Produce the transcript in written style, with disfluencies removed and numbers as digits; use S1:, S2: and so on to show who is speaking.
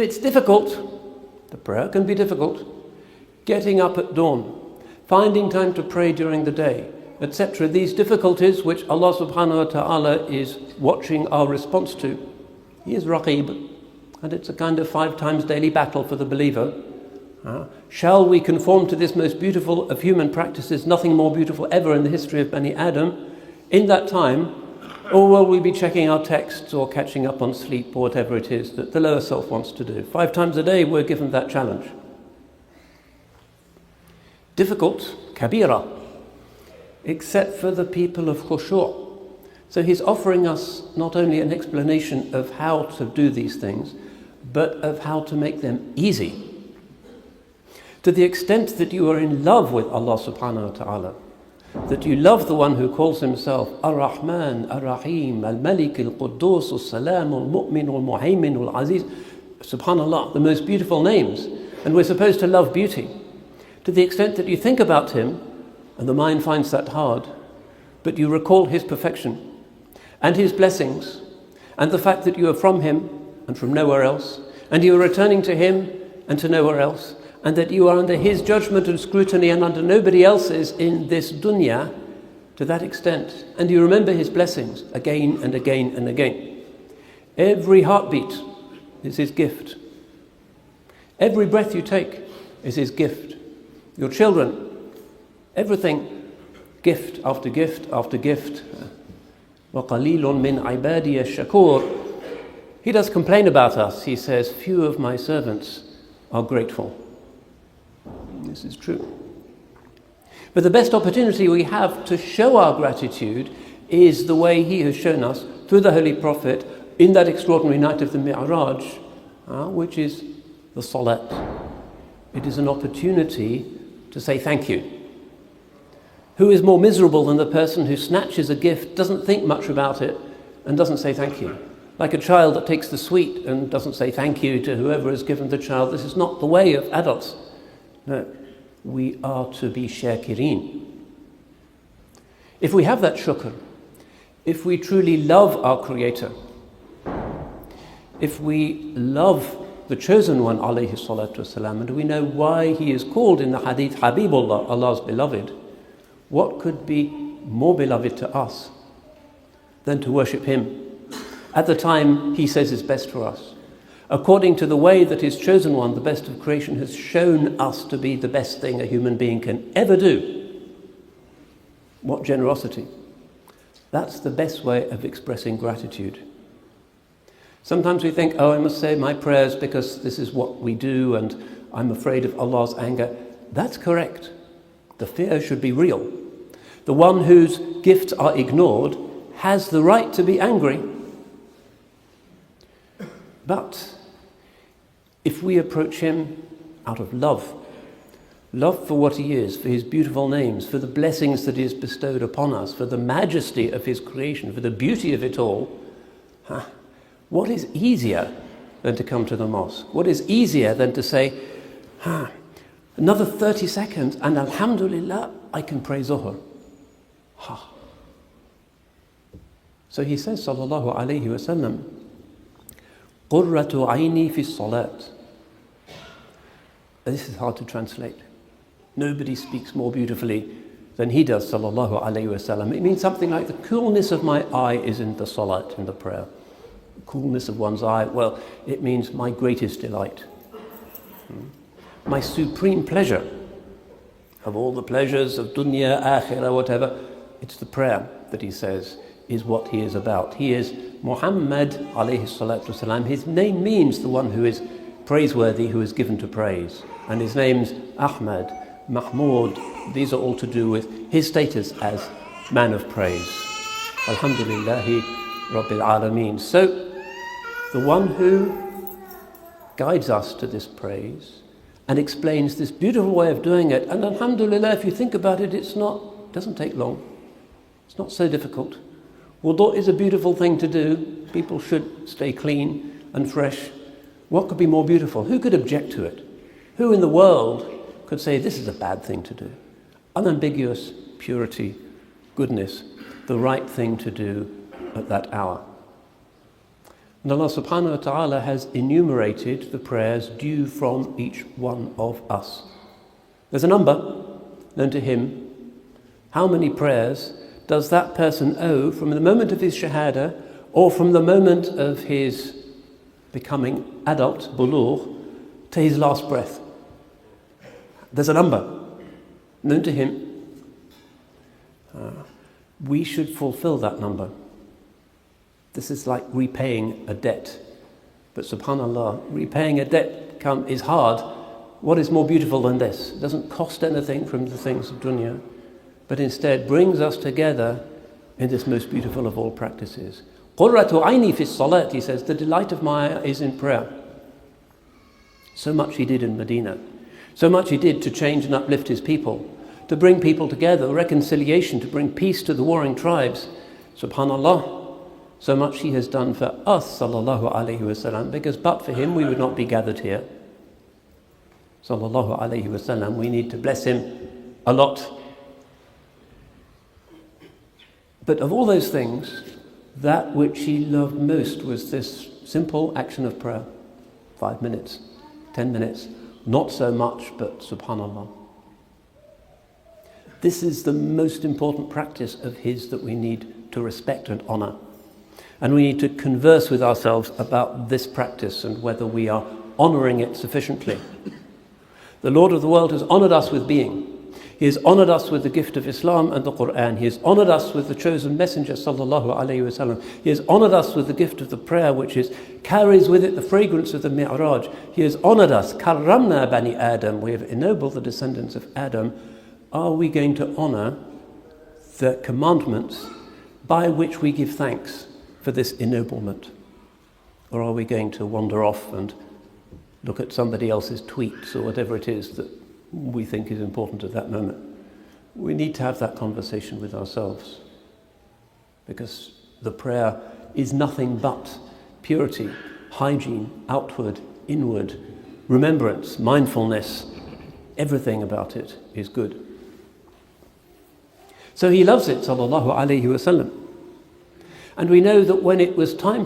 S1: it's difficult, the prayer can be difficult, getting up at dawn, finding time to pray during the day, etc. These difficulties which Allah subhanahu wa ta'ala is watching our response to. He is Raqib, and it's a kind of 5 times daily battle for the believer. Shall we conform to this most beautiful of human practices, nothing more beautiful ever in the history of Bani Adam, in that time, or will we be checking our texts or catching up on sleep or whatever it is that the lower self wants to do? 5 times a day we're given that challenge. Difficult, kabira, except for the people of khushu'. So he's offering us not only an explanation of how to do these things, but of how to make them easy. To the extent that you are in love with Allah subhanahu wa ta'ala, that you love the one who calls himself Ar-Rahman, Ar-Rahim, Al-Malik, Al-Quddus, Al-Salam, Al-Mu'min, Al-Muhaymin, Al-Aziz, subhanallah, the most beautiful names, and we're supposed to love beauty. To the extent that you think about him, and the mind finds that hard, but you recall his perfection, and his blessings, and the fact that you are from him, and from nowhere else, and you are returning to him, and to nowhere else, and that you are under his judgment and scrutiny and under nobody else's in this dunya, to that extent, and you remember his blessings again and again and again. Every heartbeat is his gift. Every breath you take is his gift. Your children, everything, gift after gift after gift. وَقَلِيلٌ مِّنْ عِبَادِيَ الشَّكُورِ. He does complain about us. He says, few of my servants are grateful. This is true. But the best opportunity we have to show our gratitude is the way he has shown us through the Holy Prophet in that extraordinary night of the Mi'raj, which is the salat. It is an opportunity to say thank you. Who is more miserable than the person who snatches a gift, doesn't think much about it, and doesn't say thank you? Like a child that takes the sweet and doesn't say thank you to whoever has given the child. This is not the way of adults. No, we are to be shakirin. If we have that shukr, if we truly love our Creator, if we love the chosen one, alayhi salatu wasalam, and we know why he is called in the hadith Habibullah, Allah's beloved, what could be more beloved to us than to worship him at the time he says is best for us, according to the way that his chosen one, the best of creation, has shown us to be the best thing a human being can ever do. What generosity. That's the best way of expressing gratitude. Sometimes we think, I must say my prayers because this is what we do and I'm afraid of Allah's anger. That's correct. The fear should be real. The one whose gifts are ignored has the right to be angry. But if we approach him out of love for what he is, for his beautiful names, for the blessings that he has bestowed upon us, for the majesty of his creation, for the beauty of it all, what is easier than to come to the mosque? What is easier than to say, another 30 seconds and alhamdulillah, I can pray Zuhr. So he says, sallallahu alayhi wa sallam, qurratu ayni fi salat. This is hard to translate. Nobody speaks more beautifully than he does, sallallahu alayhi wa sallam. It means something like the coolness of my eye is in the salat, in the prayer. The coolness of one's eye, well, it means my greatest delight. My supreme pleasure. Of all the pleasures of dunya, akhirah, whatever, it's the prayer that he says is what he is about. He is Muhammad alayhi salatu wasalam. His name means the one who is praiseworthy, who is given to praise. And his name's Ahmad, Mahmud. These are all to do with his status as man of praise. Alhamdulillahi Rabbil Alameen. So, the one who guides us to this praise and explains this beautiful way of doing it. And alhamdulillah, if you think about it, it doesn't take long. It's not so difficult. Wudu is a beautiful thing to do. People should stay clean and fresh. What could be more beautiful? Who could object to it? Who in the world could say this is a bad thing to do? Unambiguous purity, goodness, the right thing to do at that hour. And Allah subhanahu wa ta'ala has enumerated the prayers due from each one of us. There's a number known to him. How many prayers does that person owe from the moment of his shahada or from the moment of his becoming adult, bulugh, to his last breath? There's a number known to him. We should fulfill that number. This is like repaying a debt. But subhanAllah, repaying a debt is hard. What is more beautiful than this? It doesn't cost anything from the things of dunya, but instead brings us together in this most beautiful of all practices. Qurratu ayni fi salat, he says, the delight of my eye is in prayer. So much he did in Medina. So much he did to change and uplift his people, to bring people together, reconciliation, to bring peace to the warring tribes. Subhanallah, so much he has done for us, sallallahu alayhi wasallam, because but for him we would not be gathered here. Sallallahu alayhi wasallam, we need to bless him a lot. But of all those things, that which he loved most was this simple action of prayer. 5 minutes, 10 minutes, not so much, but subhanallah. This is the most important practice of his that we need to respect and honor. And we need to converse with ourselves about this practice and whether we are honoring it sufficiently. The Lord of the world has honored us with being. He has honored us with the gift of Islam and the Quran. He has honored us with the chosen messenger, sallallahu alayhi wasallam. He has honored us with the gift of the prayer, which carries with it the fragrance of the Mi'raj. He has honored us. Karramna bani Adam. We have ennobled the descendants of Adam. Are we going to honor the commandments by which we give thanks for this ennoblement? Or are we going to wander off and look at somebody else's tweets or whatever it is that we think is important at that moment? We need to have that conversation with ourselves, because the prayer is nothing but purity, hygiene, outward, inward, remembrance, mindfulness. Everything about it is good. So he loves it, sallallahu alayhi wasallam. And we know that when it was time